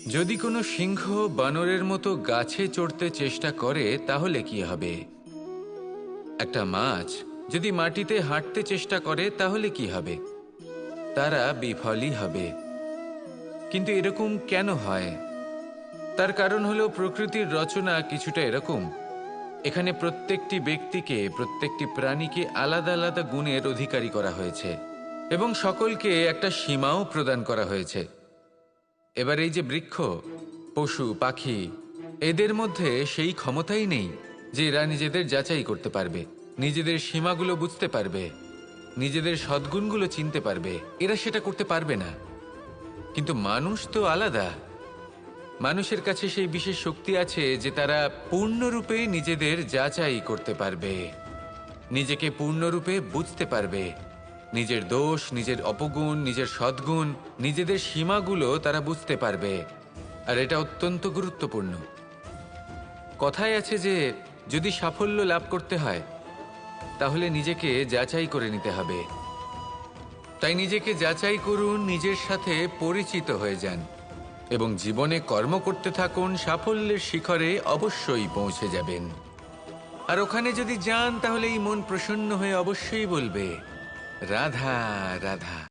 যদি কোনো সিংহ বানরের মতো গাছে চড়তে চেষ্টা করে তাহলে কি হবে? একটা মাছ যদি মাটিতে হাঁটতে চেষ্টা করে তাহলে কি হবে? তারা বিফলই হবে। কিন্তু এরকম কেন হয়? তার কারণ হলো প্রকৃতির রচনা কিছুটা এরকম। এখানে প্রত্যেকটি ব্যক্তিকে, প্রত্যেকটি প্রাণীকে আলাদা আলাদা গুণের অধিকারী করা হয়েছে এবং সকলকে একটা সীমাও প্রদান করা হয়েছে। এবার এই যে বৃক্ষ, পশু, পাখি, এদের মধ্যে সেই ক্ষমতাই নেই যে এরা নিজেদের যাচাই করতে পারবে, নিজেদের সীমাগুলো বুঝতে পারবে, নিজেদের সদ্গুণগুলো চিনতে পারবে। এরা সেটা করতে পারবে না। কিন্তু মানুষ তো আলাদা। মানুষের কাছে সেই বিশেষ শক্তি আছে যে তারা পূর্ণরূপে নিজেদের যাচাই করতে পারবে, নিজেকে পূর্ণরূপে বুঝতে পারবে, নিজের দোষ, নিজের অপগুণ, নিজের সদ্গুণ, নিজেদের সীমাগুলো তারা বুঝতে পারবে। আর এটা অত্যন্ত গুরুত্বপূর্ণ। কথায় আছে যে যদি সাফল্য লাভ করতে হয় তাহলে নিজেকে যাচাই করে নিতে হবে। তাই নিজেকে যাচাই করুন, নিজের সাথে পরিচিত হয়ে যান এবং জীবনে কর্ম করতে থাকুন। সাফল্যের শিখরে অবশ্যই পৌঁছে যাবেন। আর ওখানে যদি যান তাহলে এই মন প্রসন্ন হয়ে অবশ্যই বলবে, রাধা রাধা।